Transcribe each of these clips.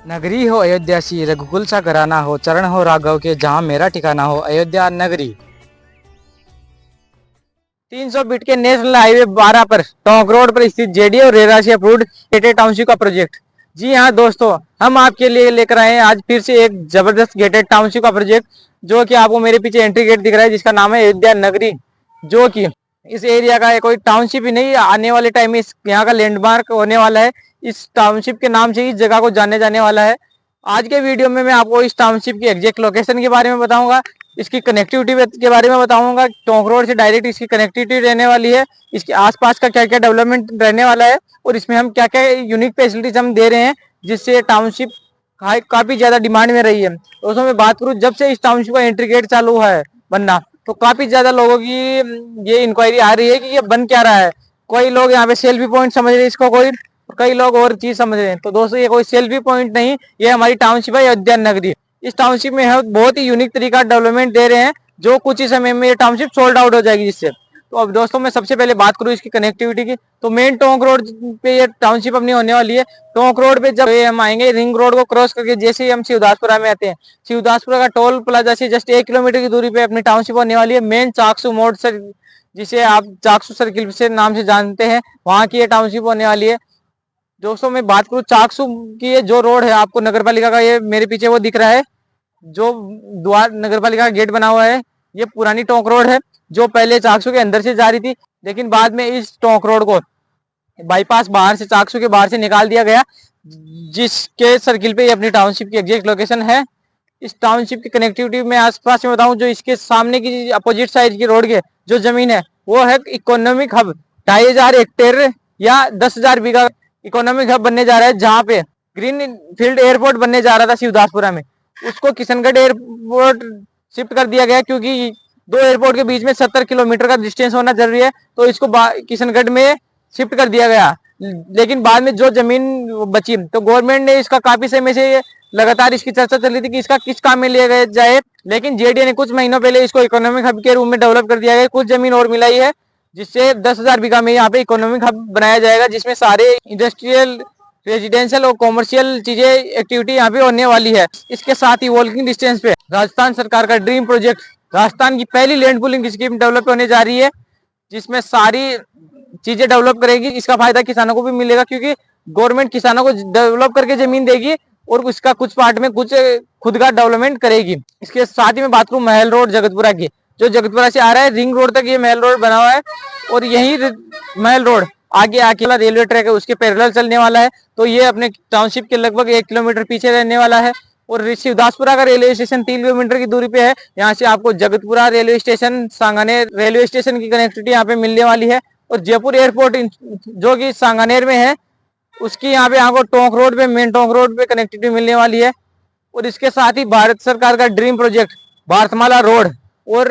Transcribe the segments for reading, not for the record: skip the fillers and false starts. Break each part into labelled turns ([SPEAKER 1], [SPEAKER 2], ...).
[SPEAKER 1] नगरी हो अयोध्या सी, रघुकुल सा घराना हो, चरण हो राघव के जहाँ मेरा ठिकाना हो, अयोध्या नगरी। 300 फीट के नेशनल हाईवे 12 पर टोंक रोड पर स्थित जेडी और रेरा से अप्रूव्ड गेटेड टाउनशिप का प्रोजेक्ट। जी हाँ दोस्तों, हम आपके लिए लेकर आए हैं आज फिर से एक जबरदस्त गेटेड टाउनशिप का प्रोजेक्ट, जो कि आपको मेरे पीछे एंट्री गेट दिख रहा है, जिसका नाम है अयोध्या नगरी। जो कि इस एरिया का कोई टाउनशिप ही नहीं, आने वाले टाइम में इस यहाँ का लैंडमार्क होने वाला है। इस टाउनशिप के नाम से इस जगह को जाने जाने वाला है। आज के वीडियो में मैं आपको इस टाउनशिप की एग्जैक्ट लोकेशन के बारे में बताऊंगा, इसकी कनेक्टिविटी के बारे में बताऊंगा, टोंक रोड से डायरेक्ट इसकी कनेक्टिविटी रहने वाली है, इसके आसपास का क्या क्या डेवलपमेंट रहने वाला है और इसमें हम क्या क्या यूनिक फैसिलिटीज हम दे रहे हैं, जिससे टाउनशिप काफी ज्यादा डिमांड में रही है। दोस्तों मैं बात करूं, जब से इस टाउनशिप का एंट्री गेट चालू हुआ है बनना, तो काफी ज्यादा लोगों की ये इंक्वायरी आ रही है कि ये बन क्या रहा है। कोई लोग यहाँ पे सेल्फी पॉइंट समझ रहे हैं इसको, कई लोग और चीज समझ रहे हैं। तो दोस्तों ये कोई सेल्फी पॉइंट नहीं, ये हमारी टाउनशिप है अयोध्या नगरी। इस टाउनशिप में हम बहुत ही यूनिक तरीका डेवलपमेंट दे रहे हैं, जो कुछ ही समय में ये टाउनशिप सोल्ड आउट हो जाएगी जिससे। तो अब दोस्तों मैं सबसे पहले बात करूं इसकी कनेक्टिविटी की, तो मेन टोंक रोड पे ये टाउनशिप अपनी होने वाली है। टोंक रोड पे जब हम आएंगे, रिंग रोड को क्रॉस करके जैसे ही हम शिवदासपुरा में आते हैं, शिवदासपुरा का टोल प्लाजा से जस्ट 1 किलोमीटर की दूरी पे अपनी टाउनशिप होने वाली है। मेन चाकसू मोड़ से, जिसे आप चाकसू सर्किल से नाम से जानते हैं, वहां की ये टाउनशिप होने वाली है। दोस्तों मैं बात करूं चाकसू की, ये जो रोड है आपको नगर पालिका का, ये मेरे पीछे वो दिख रहा है, जो द्वार नगर पालिका का गेट बना हुआ है, ये पुरानी टोंक रोड है, जो पहले चाकसू के अंदर से जा रही थी, लेकिन बाद में इस टोंक रोड को बाईपास बाहर से, चाकसू के बाहर से निकाल दिया गया, जिसके सर्किल पे ये अपनी टाउनशिप की एग्जैक्ट लोकेशन है। इस टाउनशिप की कनेक्टिविटी में आसपास में बताऊं, जो इसके सामने की अपोजिट साइड की रोड के जो जमीन है, वो है इकोनॉमिक हब। 2500 हेक्टेयर या 10,000 बीघा इकोनॉमिक हब बनने जा रहा है, जहाँ पे ग्रीन फील्ड एयरपोर्ट बनने जा रहा था शिवदासपुरा में, उसको किशनगढ़ एयरपोर्ट शिफ्ट कर दिया गया, क्योंकि दो एयरपोर्ट के बीच में 70 किलोमीटर का डिस्टेंस होना जरूरी है, तो इसको किशनगढ़ में शिफ्ट कर दिया गया। लेकिन बाद में जो जमीन बची, तो गवर्नमेंट ने इसका काफी समय से लगातार इसकी चर्चा चल रही थी कि इसका किस काम में लिया जाए, लेकिन जेडीए ने कुछ महीनों पहले इसको इकोनॉमिक हब के रूप में डेवलप कर दिया गया। कुछ जमीन और मिलाई है, जिससे 10,000 बीघा में यहाँ पे इकोनॉमिक हब बनाया जाएगा, जिसमें सारे इंडस्ट्रियल, रेजिडेंशियल और कॉमर्शियल चीजें, एक्टिविटी यहाँ पे होने वाली है। इसके साथ ही वॉकिंग डिस्टेंस पे राजस्थान सरकार का ड्रीम प्रोजेक्ट, राजस्थान की पहली लैंड पूलिंग स्कीम डेवलप होने जा रही है, जिसमें सारी चीजें डेवलप करेगी। इसका फायदा किसानों को भी मिलेगा, क्योंकि गवर्नमेंट किसानों को डेवलप करके जमीन देगी और उसका कुछ पार्ट में कुछ खुद का डेवलपमेंट करेगी। इसके साथ ही मैं बात करूं महल रोड जगतपुरा की, जो जगतपुरा से आ रहा है रिंग रोड तक ये महल रोड बना हुआ है, और यही महल रोड आगे आके वाला रेलवे ट्रैक है उसके पैरेलल चलने वाला है। तो ये अपने टाउनशिप के लगभग 1 किलोमीटर पीछे रहने वाला है। और शिवदासपुरा का रेलवे स्टेशन 3 किलोमीटर की दूरी पे है। यहाँ से आपको Jagatpura railway station, Sanganer railway station की कनेक्टिविटी यहाँ पे मिलने वाली है। और जयपुर एयरपोर्ट जो कि सांगानेर में है, उसकी यहाँ पे आपको टोंक रोड पे, मेन टोंक रोड पे कनेक्टिविटी मिलने वाली है। और इसके साथ ही भारत सरकार का ड्रीम प्रोजेक्ट भारतमाला रोड, और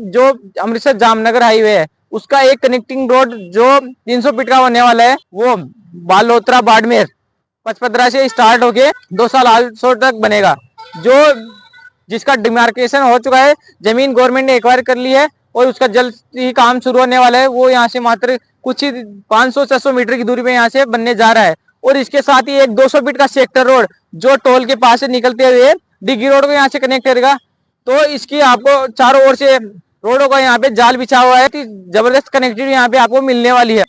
[SPEAKER 1] जो अमृतसर जामनगर हाईवे है, उसका एक कनेक्टिंग रोड जो 300 फीट का होने वाला है, वो बालोतरा बाड़मेर पचपदरा से स्टार्ट होके 2 साल आलसोर तक बनेगा, जो जिसका डिमार्केशन हो चुका है, जमीन गवर्नमेंट ने एक्वायर कर ली है और उसका जल्द ही काम शुरू होने वाला है। वो यहाँ से मात्र कुछ ही 500-600 मीटर की दूरी पे यहाँ से बनने जा रहा है। और इसके साथ ही एक 200 फीट का सेक्टर रोड, जो टोल के पास से निकलते हुए डिग्गी रोड को यहाँ से कनेक्ट करेगा। तो इसकी आपको चारों ओर से रोडों का यहाँ पे जाल बिछा हुआ है, कि जबरदस्त कनेक्टिविटी यहाँ पे आपको मिलने वाली है।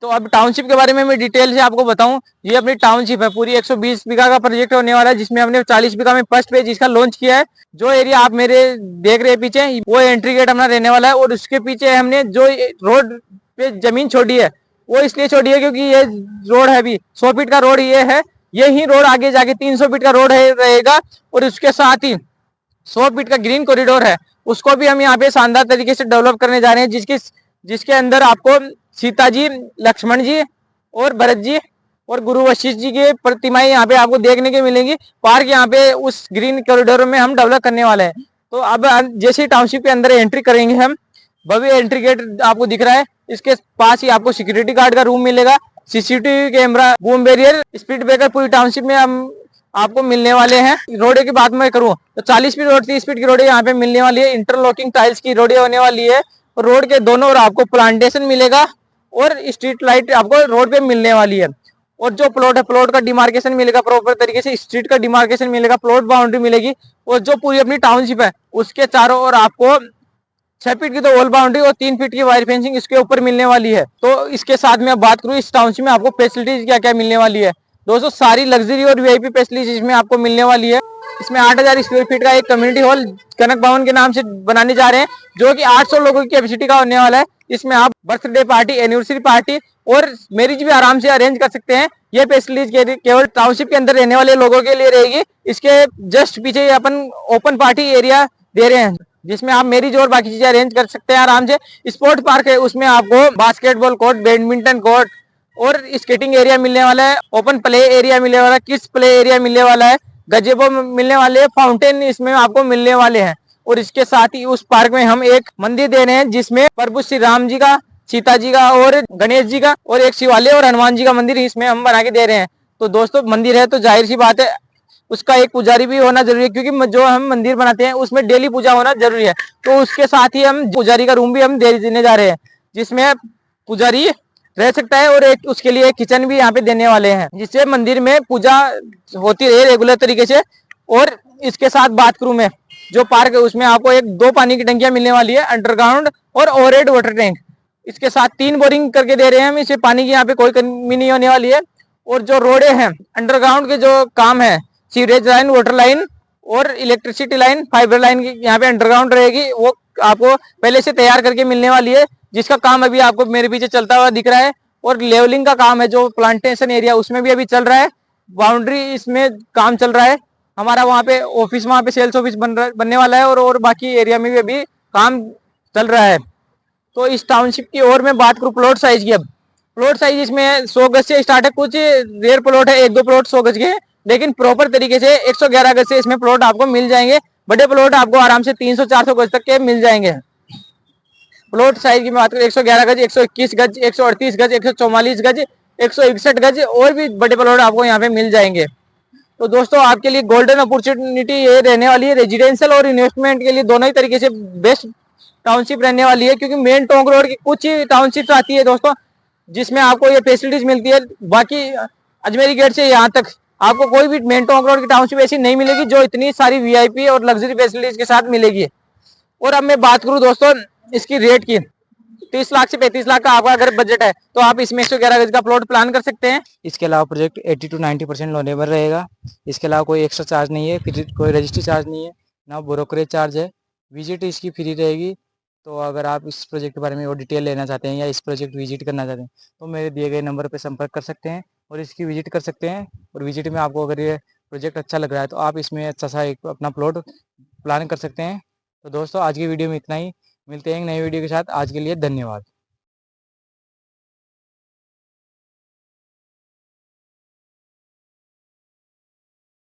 [SPEAKER 1] तो अब टाउनशिप के बारे में मैं डिटेल से आपको बताऊं, ये अपनी टाउनशिप है, पूरी 120 बीघा का प्रोजेक्ट होने वाला है, जिसमें हमने 40 बीघा में फर्स्ट फेज इसका लॉन्च किया है। जो एरिया आप मेरे देख रहे हैं पीछे, वो एंट्री गेट हमारा रहने वाला है। और उसके पीछे हमने जो रोड पे जमीन छोड़ी है, वो इसलिए छोड़ी है क्योंकि ये रोड है, अभी 100 फीट का रोड ये है, यही रोड आगे जाके 300 फीट का रोड रहेगा। और उसके साथ ही 100 फीट का ग्रीन कॉरिडोर है, उसको भी हम यहाँ पे शानदार तरीके से डेवलप करने जा रहे हैं, जिसके अंदर आपको सीता जी, लक्ष्मण जी और भरत जी और गुरु वशिष्ठ जी की प्रतिमाएं यहाँ पे आपको देखने के मिलेंगी। पार्क यहाँ पे उस ग्रीन कॉरिडोर में हम डेवलप करने वाले हैं। तो अब जैसे टाउनशिप के अंदर एंट्री करेंगे हम, भव्य एंट्री गेट आपको दिख रहा है, इसके पास ही आपको सिक्योरिटी गार्ड का रूम मिलेगा, CCTV camera, boom barrier, speed breaker पूरी टाउनशिप में हम आपको मिलने वाले हैं। रोड की बात मैं करूँ तो 40 फीट रोड, 30 फीट की रोड यहाँ पे मिलने वाली है। इंटरलॉकिंग टाइल्स की रोड होने वाली है। रोड के दोनों ओर आपको प्लांटेशन मिलेगा और स्ट्रीट लाइट आपको रोड पे मिलने वाली है। और जो प्लॉट है प्लॉट का डिमार्केशन मिलेगा प्रॉपर तरीके से, स्ट्रीट का डिमार्केशन मिलेगा, प्लॉट बाउंड्री मिलेगी। और जो पूरी अपनी टाउनशिप है उसके चारों ओर आपको 6 फीट की तो वॉल बाउंड्री और 3 फीट की वायर फेंसिंग इसके ऊपर मिलने वाली है। तो इसके साथ में अब बात करूँ इस टाउनशिप में आपको फैसिलिटीज क्या क्या मिलने वाली है। दोस्तों सारी लग्जरी और वीआईपी फैसिलिटीज इसमें आपको मिलने वाली है। इसमें 8,000 स्क्वायर फीट का एक कम्युनिटी हॉल कनक भवन के नाम से बनाने जा रहे हैं, जो कि 800 लोगों की कैपेसिटी का होने वाला है। इसमें आप बर्थडे पार्टी, एनिवर्सरी पार्टी और मैरिज भी आराम से अरेंज कर सकते हैं। ये फैसिलिटीज केवल टाउनशिप के अंदर रहने वाले लोगों के लिए रहेगी। इसके जस्ट पीछे अपन ओपन पार्टी एरिया दे रहे हैं, जिसमें आप मैरिज और बाकी चीजें अरेंज कर सकते हैं आराम से। स्पोर्ट्स पार्क है, उसमें आपको बास्केटबॉल कोर्ट, बैडमिंटन कोर्ट और स्केटिंग एरिया मिलने वाला है। ओपन प्ले एरिया मिलने वाला है, किड्स प्ले एरिया मिलने वाला है, गजेबो मिलने वाले हैं, फाउंटेन इसमें आपको मिलने वाले हैं। और इसके साथ ही उस पार्क में हम एक मंदिर दे रहे हैं, जिसमें प्रभु श्री राम जी का, सीता जी का और गणेश जी का और एक शिवालय और हनुमान जी का मंदिर इसमें हम बना के दे रहे हैं। तो दोस्तों मंदिर है तो जाहिर सी बात है उसका एक पुजारी भी होना जरूरी है, क्योंकि जो हम मंदिर बनाते हैं उसमें डेली पूजा होना जरूरी है। तो उसके साथ ही हम पुजारी का रूम भी हम देने जा रहे हैं, जिसमें पुजारी रह सकता है और एक उसके लिए एक किचन भी यहाँ पे देने वाले हैं, जिससे मंदिर में पूजा होती रहे रेगुलर तरीके से। और इसके साथ बात करूं मैं जो पार्क है उसमें आपको 2 पानी की टंकियां मिलने वाली है, अंडरग्राउंड और ओवरहेड वाटर टैंक। इसके साथ 3 बोरिंग करके दे रहे हैं हम, इसे पानी की यहाँ पे कोई कमी नहीं होने वाली है। और जो रोडे हैं अंडरग्राउंड के जो काम है, सीवरेज लाइन, वाटर लाइन और इलेक्ट्रिसिटी लाइन, फाइबर लाइन की यहाँ पे अंडरग्राउंड रहेगी, वो आपको पहले से तैयार करके मिलने वाली है, जिसका काम अभी आपको मेरे पीछे चलता हुआ दिख रहा है। और लेवलिंग का काम है जो प्लांटेशन एरिया उसमें भी अभी चल रहा है, बाउंड्री इसमें काम चल रहा है हमारा। वहाँ पे ऑफिस, वहाँ पे सेल्स ऑफिस बनने वाला है और बाकी एरिया में भी अभी काम चल रहा है। तो इस टाउनशिप की और मैं बात करूँ प्लॉट साइज की, अब प्लॉट साइज इसमें 100 गज से स्टार्ट है, कुछ रेयर प्लॉट है 1-2 प्लॉट 100 गज के हैं, लेकिन प्रॉपर तरीके से 111 गज से इसमें प्लॉट आपको मिल जाएंगे। बड़े प्लॉट आपको आराम से 300-400 गज तक के मिल जाएंगे। प्लॉट साइज की बात करें 111 गज, 121 गज, 138 गज, 144 गज, 161 गज और भी बड़े प्लॉट आपको यहाँ पे मिल जाएंगे। तो दोस्तों आपके लिए गोल्डन अपॉर्चुनिटी ये रहने वाली है, रेजिडेंशियल और इन्वेस्टमेंट के लिए दोनों ही तरीके से बेस्ट टाउनशिप रहने वाली है। क्योंकि मेन टोंक रोड की कुछ ही टाउनशिप आती है दोस्तों, जिसमें आपको ये फैसिलिटीज मिलती है। बाकी अजमेरी गेट से यहाँ तक आपको कोई भी मेन टोंक रोड की टाउनशिप ऐसी नहीं मिलेगी जो इतनी सारी वीआईपी और लग्जरी फैसिलिटीज के साथ मिलेगी। और अब मैं बात करूं दोस्तों इसकी रेट की, 30 लाख से 35 लाख का आपका अगर बजट है तो आप इसमें 111 गज का प्लॉट प्लान कर सकते हैं। इसके अलावा प्रोजेक्ट 80 to 90% लोनेबल रहेगा। इसके अलावा कोई एक्स्ट्रा चार्ज नहीं है, फिर कोई रजिस्ट्री चार्ज नहीं है, ना ब्रोकरेज चार्ज है। विजिट इसकी फ्री रहेगी। तो अगर आप इस प्रोजेक्ट के बारे में और डिटेल लेना चाहते हैं या इस प्रोजेक्ट विजिट करना चाहते हैं तो मेरे दिए गए नंबर पर संपर्क कर सकते हैं और इसकी विजिट कर सकते हैं। और विजिट में आपको अगर ये प्रोजेक्ट अच्छा लग रहा है तो आप इसमें अच्छा सा एक अपना प्लॉट प्लान कर सकते हैं। तो दोस्तों आज की वीडियो में इतना ही, मिलते हैं एक नई वीडियो के साथ। आज के लिए धन्यवाद।